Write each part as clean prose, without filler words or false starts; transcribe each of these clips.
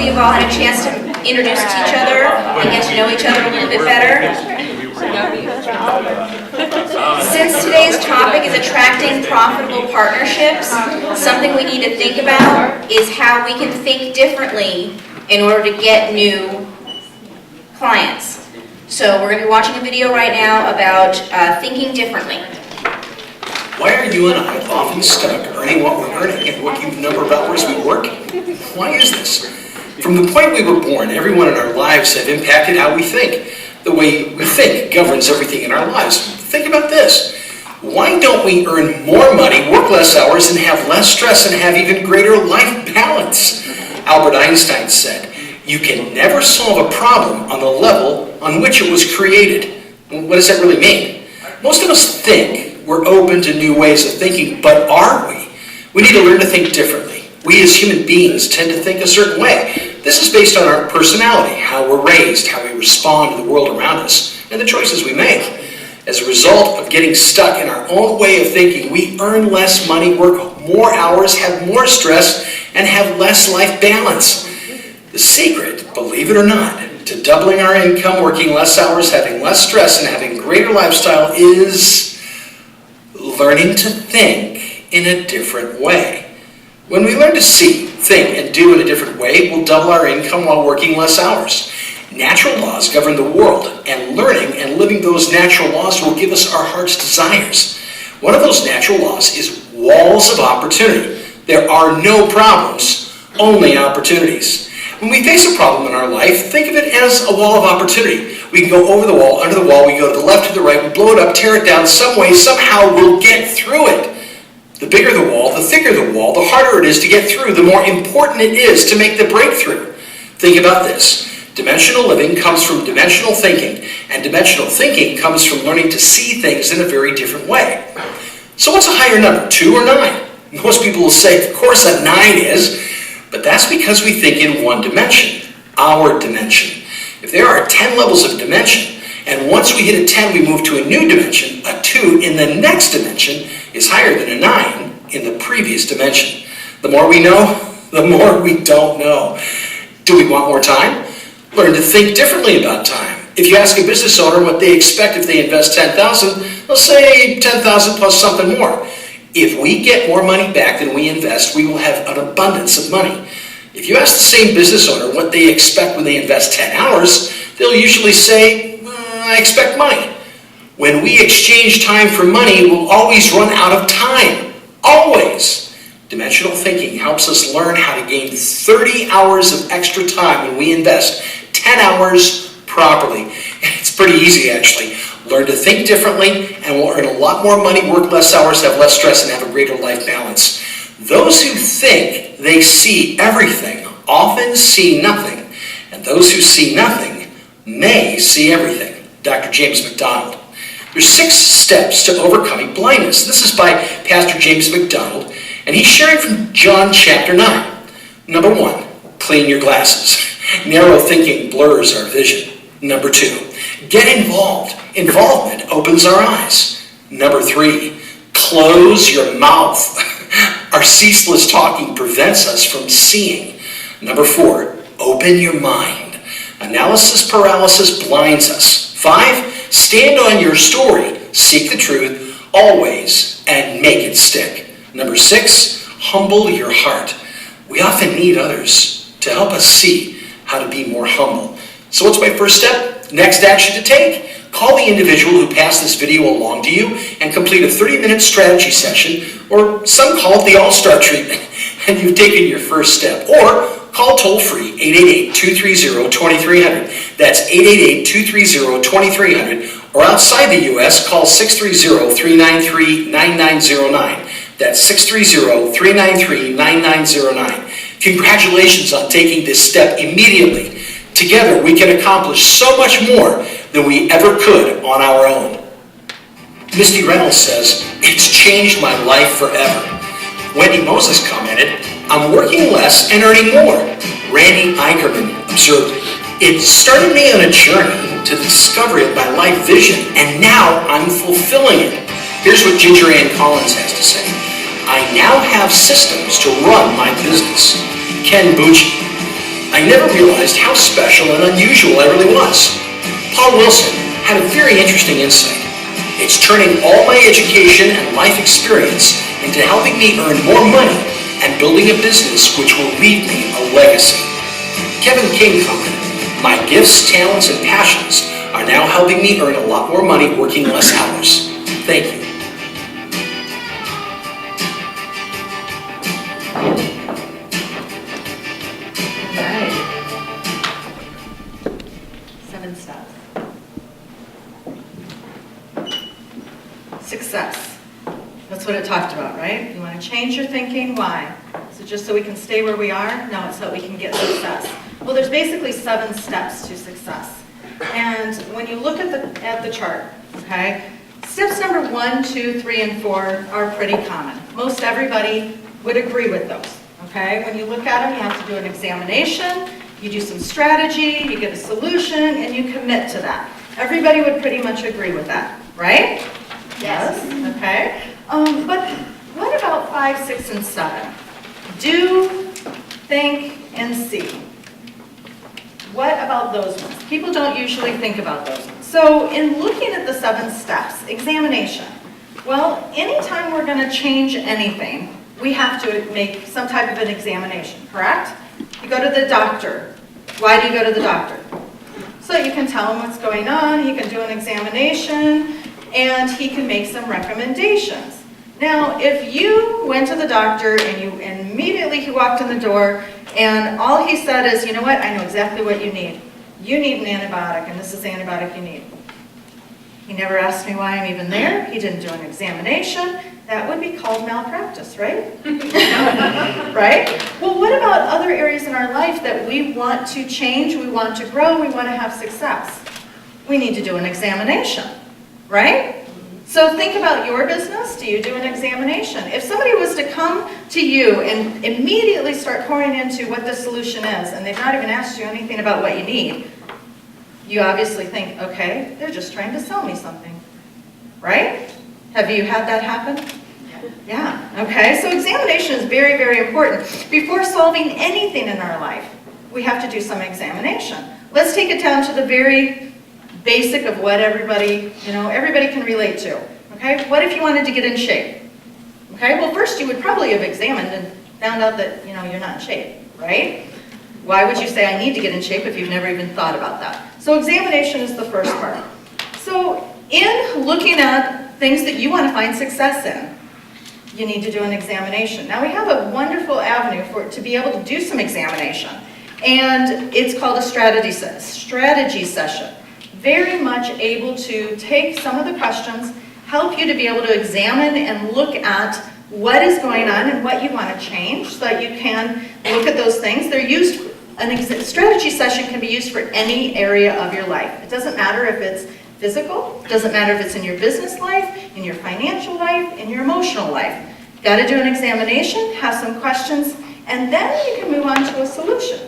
you've all had a chance to introduce to each other and get to know each other a little bit better. Since today's topic is attracting profitable partnerships, something we need to think about is how we can think differently in order to get new clients. So we're going to be watching a video right now about thinking differently. Why are you and I often stuck earning what we're earning and working the number of hours we work? Why is this? From the point we were born, everyone in our lives have impacted how we think. The way we think governs everything in our lives. Think about this. Why don't we earn more money, work less hours, and have less stress and have even greater life balance? Albert Einstein said, "You can never solve a problem on the level on which it was created." What does that really mean? Most of us think we're open to new ways of thinking, but are we? We need to learn to think differently. We as human beings tend to think a certain way. This is based on our personality, how we're raised, how we respond to the world around us, and the choices we make. As a result of getting stuck in our own way of thinking, we earn less money, work more hours, have more stress, and have less life balance. The secret, believe it or not, to doubling our income, working less hours, having less stress, and having greater lifestyle is learning to think in a different way. When we learn to see, think, and do in a different way, we'll double our income while working less hours. Natural laws govern the world, and learning and living those natural laws will give us our heart's desires. One of those natural laws is walls of opportunity. There are no problems, only opportunities. When we face a problem in our life, think of it as a wall of opportunity. We can go over the wall, under the wall, we go to the left, to the right, we blow it up, tear it down some way, somehow we'll get through it. The bigger the wall, the thicker the wall, the harder it is to get through, the more important it is to make the breakthrough. Think about this. Dimensional living comes from dimensional thinking, and dimensional thinking comes from learning to see things in a very different way. So what's a higher number, 2 or 9? Most people will say, of course, a 9 is, but that's because we think in one dimension, our dimension. If there are 10 levels of dimension, and once we hit a 10, we move to a new dimension, a 2 in the next dimension is higher than a 9 in the previous dimension. The more we know, the more we don't know. Do we want more time? Learn to think differently about time. If you ask a business owner what they expect if they invest $10,000, they'll say $10,000 plus something more. If we get more money back than we invest, we will have an abundance of money. If you ask the same business owner what they expect when they invest 10 hours, they'll usually say, I expect money. When we exchange time for money, we'll always run out of time. Always. Dimensional thinking helps us learn how to gain 30 hours of extra time when we invest 10 hours properly. And it's pretty easy, actually. Learn to think differently, and we'll earn a lot more money, work less hours, have less stress, and have a greater life balance. Those who think they see everything often see nothing, and those who see nothing may see everything. Dr. James MacDonald. There's 6 steps to overcoming blindness. This is by Pastor James MacDonald, and he's sharing from John chapter 9. Number 1, clean your glasses. Narrow thinking blurs our vision. Number 2, get involved. Involvement opens our eyes. Number 3, close your mouth. Our ceaseless talking prevents us from seeing. Number 4, open your mind. Analysis paralysis blinds us. 5, stand on your story. Seek the truth always and make it stick. Number 6, humble your heart. We often need others to help us see how to be more humble. So what's my first step? Next action to take? Call the individual who passed this video along to you and complete a 30-minute strategy session, or some call it the All-Star treatment, and you've taken your first step. Or call toll-free 888-230-2300. That's 888-230-2300. Or outside the U.S., call 630-393-9909. That's 630-393-9909. Congratulations on taking this step immediately. Together, we can accomplish so much more than we ever could on our own. Misty Reynolds says, it's changed my life forever. Wendy Moses commented, I'm working less and earning more. Randy Eicherman observed, it started me on a journey to the discovery of my life vision, and now I'm fulfilling it. Here's what Ginger Ann Collins has to say. I now have systems to run my business. Ken Bucci, I I never realized how special and unusual I really was. Paul Wilson had a very interesting insight. It's turning all my education and life experience into helping me earn more money and building a business which will leave me a legacy. Kevin King commented, "My gifts, talents, and passions are now helping me earn a lot more money working less hours. Thank you." Right. 7 steps. Success. That's what it talked about, right? You want to change your thinking. Why? So just so we can stay where we are? No, it's so we can get success. Well, there's basically 7 steps to success. And when you look at the chart, okay, steps number 1, 2, 3, and 4 are pretty common. Most everybody would agree with those, okay? When you look at them, you have to do an examination, you do some strategy, you get a solution, and you commit to that. Everybody would pretty much agree with that, right? Yes. Okay. But what about 5, 6, and 7? Do, think, and see. What about those ones? People don't usually think about those ones. So in looking at the 7 steps, examination. Well, anytime we're going to change anything, we have to make some type of an examination, correct? You go to the doctor. Why do you go to the doctor? So that you can tell him what's going on, he can do an examination, and he can make some recommendations. Now, if you went to the doctor and immediately he walked in the door and all he said is, you know what, I know exactly what you need. You need an antibiotic, and this is the antibiotic you need. He never asked me why I'm even there. He didn't do an examination. That would be called malpractice, right? Right? Well, what about other areas in our life that we want to change, we want to grow, we want to have success? We need to do an examination, right? So think about your business. Do you do an examination? If somebody was to come to you and immediately start pouring into what the solution is, and they've not even asked you anything about what you need, you obviously think, okay, they're just trying to sell me something, right? Have you had that happen? Yeah, okay. So examination is very, very important. Before solving anything in our life, we have to do some examination. Let's take it down to the very basic of what everybody can relate to, okay? What if you wanted to get in shape? Okay, well first you would probably have examined and found out that, you're not in shape, right? Why would you say I need to get in shape if you've never even thought about that? So examination is the first part. So in looking at things that you want to find success in, you need to do an examination. Now we have a wonderful avenue to be able to do some examination, and it's called a strategy session. Very much able to take some of the questions, help you to be able to examine and look at what is going on and what you want to change so that you can look at those things. They're used, strategy session can be used for any area of your life. It doesn't matter if it's physical, it doesn't matter if it's in your business life, in your financial life, in your emotional life. Got to do an examination, have some questions, and then you can move on to a solution.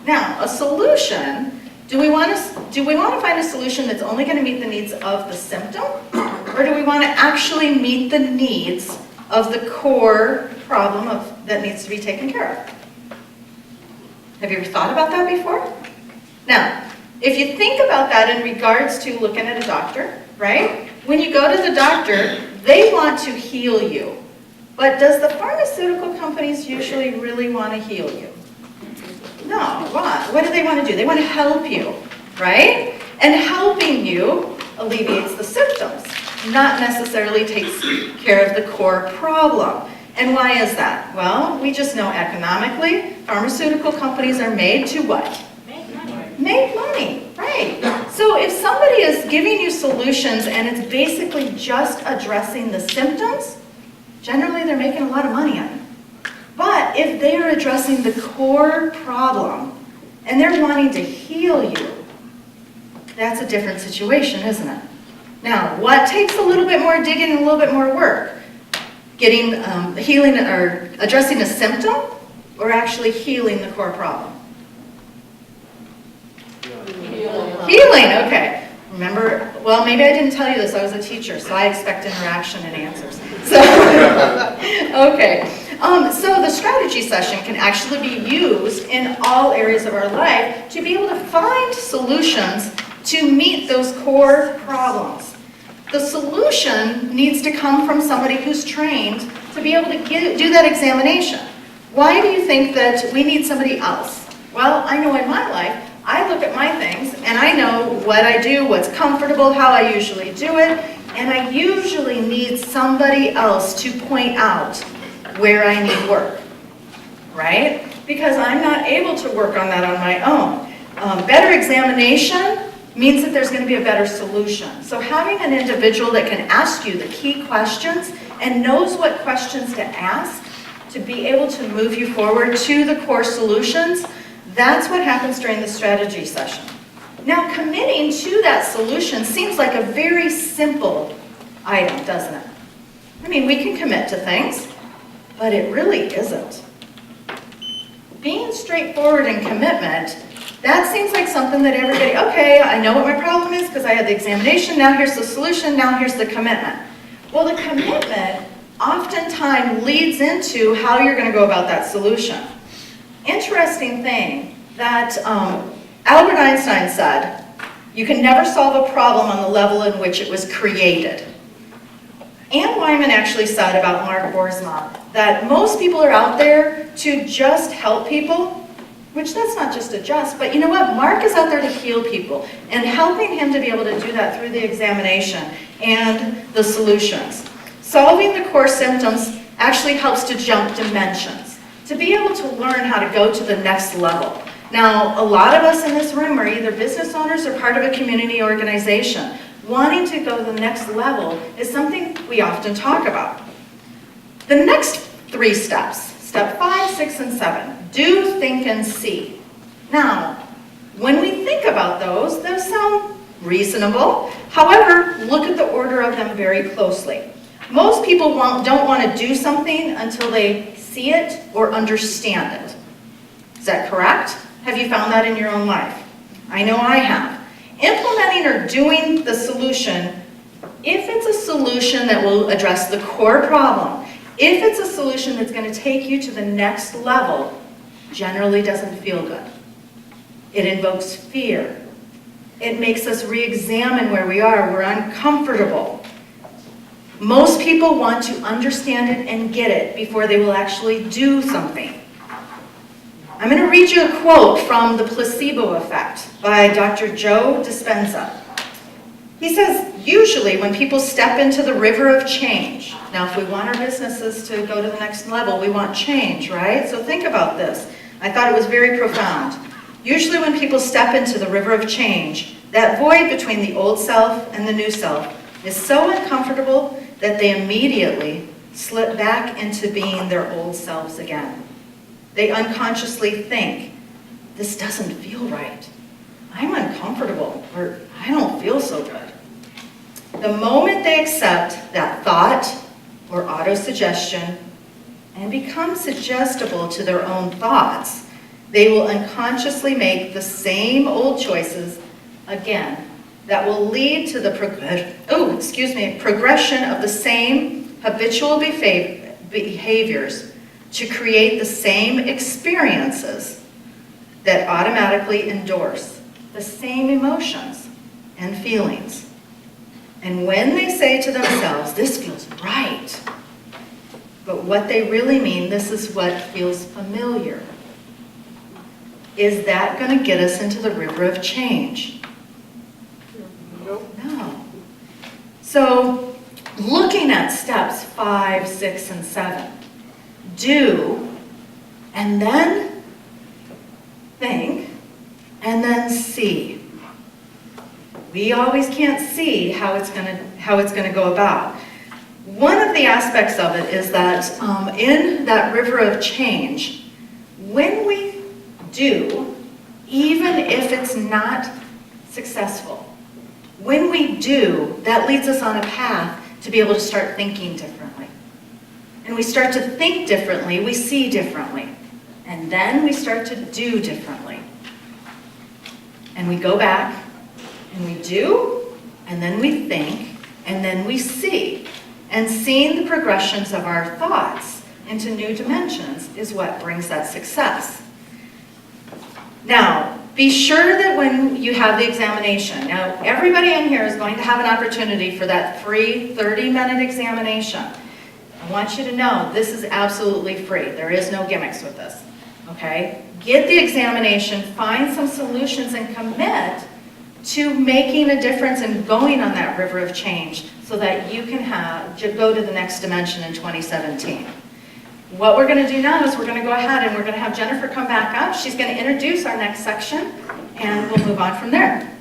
Now, a solution, do we want to find a solution that's only going to meet the needs of the symptom, or do we want to actually meet the needs of the core problem that needs to be taken care of? Have you ever thought about that before? Now, if you think about that in regards to looking at a doctor, right? When you go to the doctor, they want to heal you. But does the pharmaceutical companies usually really want to heal you? No, why? What do they want to do? They want to help you, right? And helping you alleviates the symptoms, not necessarily takes care of the core problem. And why is that? Well, we just know economically, pharmaceutical companies are made to what? Make money, right? So if somebody is giving you solutions and it's basically just addressing the symptoms, generally they're making a lot of money on it. But if they are addressing the core problem and they're wanting to heal you, that's a different situation, isn't it? Now, what takes a little bit more digging and a little bit more work? Getting, healing or addressing a symptom, or actually healing the core problem? Healing, okay. Remember, well, maybe I didn't tell you this, I was a teacher, so I expect interaction and answers. So, okay. So the strategy strategy session can actually be used in all areas of our life to be able to find solutions to meet those core problems. The solution needs to come from somebody who's trained to be able to do that examination. Why do you think that we need somebody else? Well, I know in my life, I look at my things and I know what I do, what's comfortable, how I usually do it, and I usually need somebody else to point out where I need work, right? Because I'm not able to work on that on my own. Better examination means that there's going to be a better solution. So having an individual that can ask you the key questions and knows what questions to ask to be able to move you forward to the core solutions, that's what happens during the strategy session. Now, committing to that solution seems like a very simple item, doesn't it? I mean, we can commit to things, but it really isn't. Being straightforward in commitment, that seems like something that everybody, okay, I know what my problem is because I had the examination, now here's the solution, now here's the commitment. Well, the commitment oftentimes leads into how you're going to go about that solution. Interesting thing that Albert Einstein said, you can never solve a problem on the level in which it was created. Anne Wyman actually said about Mark Boersma that most people are out there to just help people, which that's not just a just, but you know what? Mark is out there to heal people, and helping him to be able to do that through the examination and the solutions. Solving the core symptoms actually helps to jump dimensions, to be able to learn how to go to the next level. Now, a lot of us in this room are either business owners or part of a community organization. Wanting to go to the next level is something we often talk about. The next 3 steps, step 5, 6, and 7, do, think, and see. Now, when we think about those sound reasonable. However, look at the order of them very closely. Most people don't want to do something until they see it or understand it. Is that correct? Have you found that in your own life? I know I have. Implementing or doing the solution, if it's a solution that will address the core problem, if it's a solution that's going to take you to the next level, generally doesn't feel good. It invokes fear. It makes us re-examine where we are. We're uncomfortable. Most people want to understand it and get it before they will actually do something. I'm going to read you a quote from The Placebo Effect by Dr. Joe Dispenza. He says, usually when people step into the river of change, now if we want our businesses to go to the next level, we want change, right? So think about this. I thought it was very profound. Usually when people step into the river of change, that void between the old self and the new self is so uncomfortable that they immediately slip back into being their old selves again. They unconsciously think, this doesn't feel right. I'm uncomfortable, or I don't feel so good. The moment they accept that thought or auto-suggestion and become suggestible to their own thoughts, they will unconsciously make the same old choices again that will lead to the progression of the same habitual behaviors to create the same experiences that automatically endorse the same emotions and feelings. And when they say to themselves, this feels right, but what they really mean, this is what feels familiar. Is that going to get us into the river of change? No. So, looking at steps 5, 6, and 7, do, and then think, and then see. We always can't see how it's going to go about. One of the aspects of it is that in that river of change, when we do, even if it's not successful, when we do, that leads us on a path to be able to start thinking differently. And we start to think differently, we see differently. And then we start to do differently. And we go back, and we do, and then we think, and then we see. And seeing the progressions of our thoughts into new dimensions is what brings that success. Now, be sure that when you have the examination, now everybody in here is going to have an opportunity for that free 30-minute examination. I want you to know this is absolutely free. There is no gimmicks with this, okay? Get the examination, find some solutions, and commit to making a difference and going on that river of change so that you can go to the next dimension in 2017. What we're going to do now is we're going to go ahead and we're going to have Jennifer come back up. She's going to introduce our next section, and we'll move on from there.